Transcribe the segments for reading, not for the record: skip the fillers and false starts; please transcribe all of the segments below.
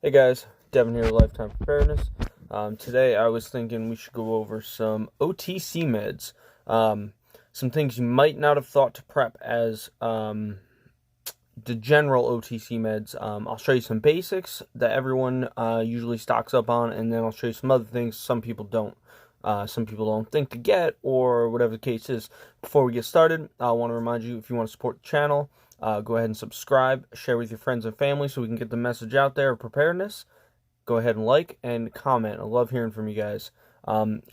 Hey guys, Devin here with Lifetime Preparedness. Today I was thinking we should go over some OTC meds. Some things you might not have thought to prep as the general OTC meds. I'll show you some basics that everyone usually stocks up on, and then I'll show you some other things some people don't. Some people don't think to get, or whatever the case is. Before we get started, I want to remind you, if you want to support the channel, go ahead and subscribe, share with your friends and family so we can get the message out there of preparedness. Go ahead and like and comment. I love hearing from you guys.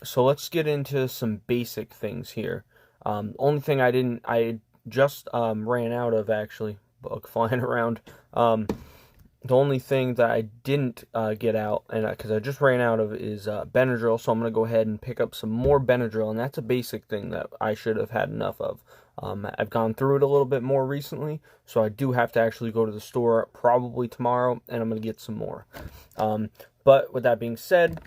So let's get into some basic things here. Only thing I just ran out of, actually, bug flying around. The only thing that I didn't get out, and because I just ran out of, is Benadryl. So I'm going to go ahead and pick up some more Benadryl, and that's a basic thing that I should have had enough of. I've gone through it a little bit more recently, so I do have to actually go to the store probably tomorrow, and I'm going to get some more. But with that being said,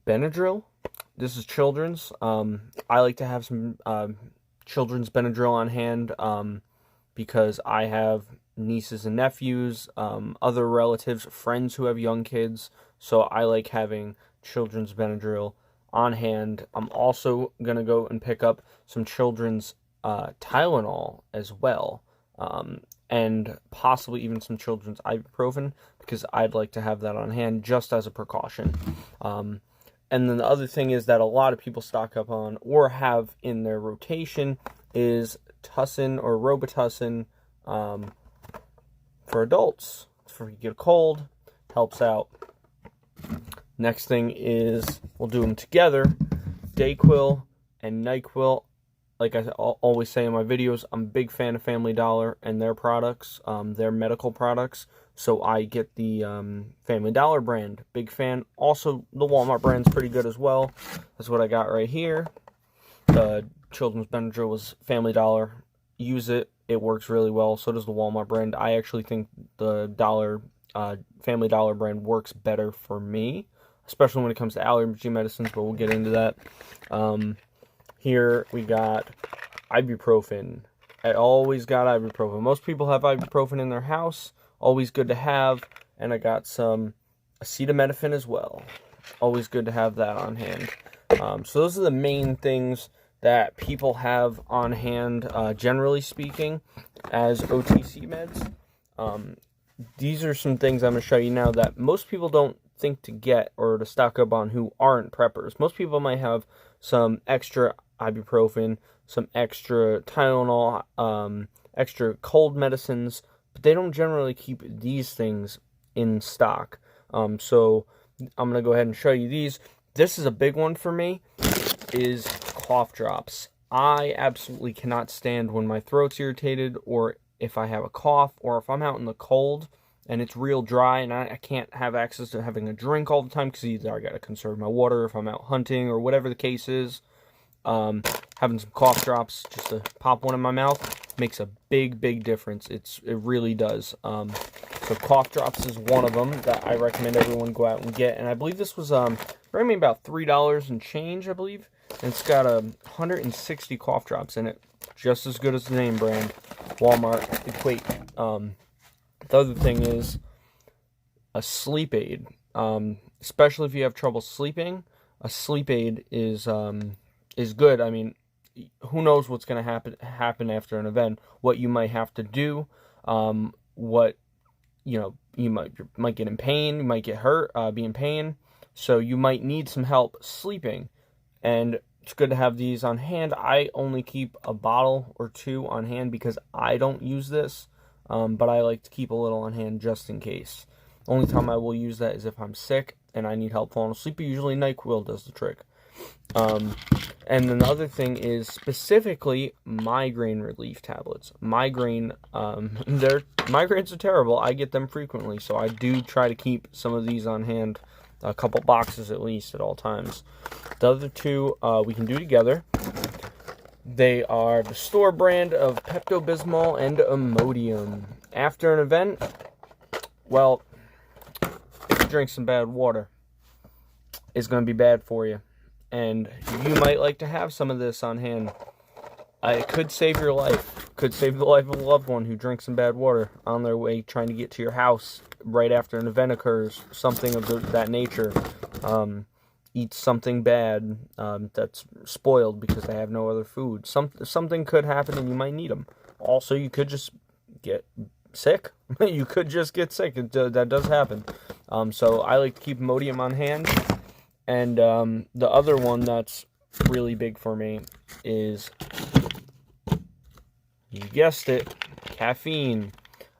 Benadryl, this is children's. I like to have some children's Benadryl on hand because I have nieces and nephews, other relatives, friends who have young kids, so I like having children's Benadryl on hand. I'm also going to go and pick up some children's Tylenol as well, and possibly even some children's ibuprofen, because I'd like to have that on hand just as a precaution. And then the other thing is that a lot of people stock up on or have in their rotation is Tussin or Robitussin for adults. For you get a cold, helps out. Next thing is, we'll do them together, Dayquil and NyQuil. Like I always say in my videos, I'm a big fan of Family Dollar and their products, their medical products. So I get the Family Dollar brand, big fan. Also, the Walmart brand's pretty good as well. That's what I got right here. The children's Benadryl was Family Dollar. Use it. It works really well. So does the Walmart brand. I actually think the Family Dollar brand works better for me, especially when it comes to allergy medicines, but we'll get into that. Here we got ibuprofen. I always got ibuprofen. Most people have ibuprofen in their house. Always good to have. And I got some acetaminophen as well. Always good to have that on hand. So those are the main things that people have on hand, generally speaking, as OTC meds. These are some things I'm going to show you now that most people don't think to get or to stock up on who aren't preppers. Most people might have some extra ibuprofen, some extra Tylenol, extra cold medicines, but they don't generally keep these things in stock. So I'm going to go ahead and show you these. This is a big one for me, is cough drops. I absolutely cannot stand when my throat's irritated, or if I have a cough, or if I'm out in the cold and it's real dry and I can't have access to having a drink all the time because either I got to conserve my water if I'm out hunting or whatever the case is. Having some cough drops, just to pop one in my mouth, makes a big difference. It really does. So cough drops is one of them that I recommend everyone go out and get. And I believe this was ran me about $3 and change, I believe. And it's got 160 cough drops in it, just as good as the name brand, Walmart Equate. The other thing is a sleep aid. Especially if you have trouble sleeping, a sleep aid is good. I mean, who knows what's going to happen after an event? What you might have to do, what you might get in pain, you might get hurt, be in pain, so you might need some help sleeping, and it's good to have these on hand. I only keep a bottle or two on hand because I don't use this, but I like to keep a little on hand just in case. Only time I will use that is if I'm sick and I need help falling asleep. Usually NyQuil does the trick. And then the other thing is specifically migraine relief tablets. Migraines are terrible. I get them frequently, so I do try to keep some of these on hand, a couple boxes at least at all times. The other two we can do together. They are the store brand of Pepto-Bismol and Imodium. After an event, well, if you drink some bad water, it's going to be bad for you. And you might like to have some of this on hand. It could save your life. could save the life of a loved one who drinks some bad water on their way trying to get to your house right after an event occurs, something of that nature. Eat something bad that's spoiled because they have no other food. Something could happen and you might need them. Also, you could just get sick. You could just get sick. That does happen. So I like to keep Imodium on hand. And the other one that's really big for me is, you guessed it, caffeine.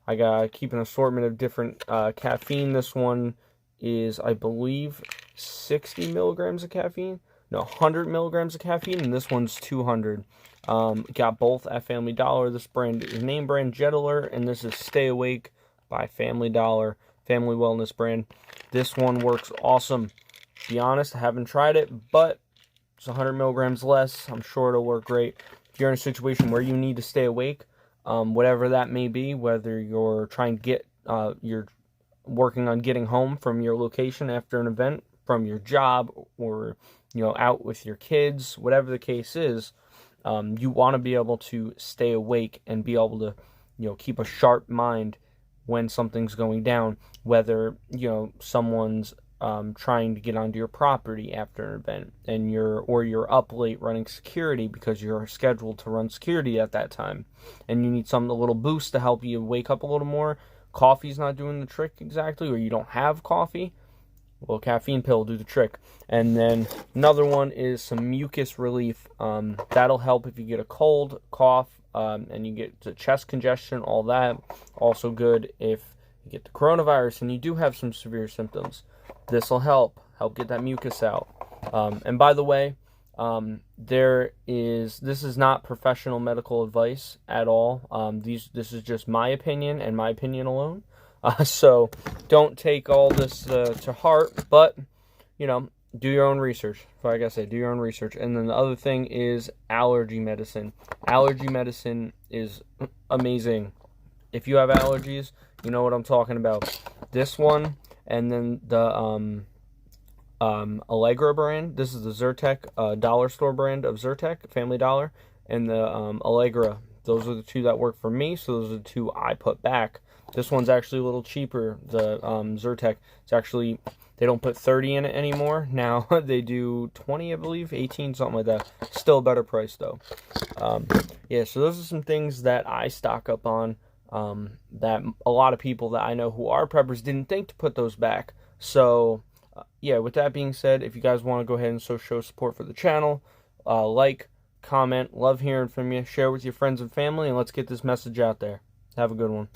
I keep an assortment of different caffeine. This one is, I believe, 60 milligrams of caffeine. No, 100 milligrams of caffeine, and this one's 200. Got both at Family Dollar. This brand is name brand Jet Alert, and this is Stay Awake by Family Dollar, family wellness brand. This one works awesome. To be honest, I haven't tried it, but it's 100 milligrams less. I'm sure it'll work great. If you're in a situation where you need to stay awake, whatever that may be, whether you're trying to get, you're working on getting home from your location after an event, from your job, or out with your kids, whatever the case is, you want to be able to stay awake and be able to keep a sharp mind when something's going down, whether someone's trying to get onto your property after an event and you're up late running security because you're scheduled to run security at that time and you need a little boost to help you wake up a little more. Coffee's not doing the trick exactly, or you don't have coffee. Well, caffeine pill will do the trick. And then another one is some mucus relief. That'll help if you get a cold, cough, and you get the chest congestion, all that. Also good if you get the coronavirus and you do have some severe symptoms. This will help get that mucus out. And by the way, this is not professional medical advice at all. This is just my opinion and my opinion alone. So don't take all this to heart, but do your own research. Like I say, do your own research. And then the other thing is allergy medicine. Allergy medicine is amazing. If you have allergies, you know what I'm talking about. This one, and then the Allegra brand. This is the Zyrtec dollar store brand of Zyrtec, Family Dollar, and the Allegra. Those are the two that work for me, so those are the two I put back. This one's actually a little cheaper, the Zyrtec. It's actually, they don't put 30 in it anymore. Now they do 20, I believe, 18, something like that. Still a better price, though. Yeah, so those are some things that I stock up on that a lot of people that I know who are preppers didn't think to put those back. So, yeah, with that being said, if you guys want to go ahead and show support for the channel, like, comment, love hearing from you, share with your friends and family, and let's get this message out there. Have a good one.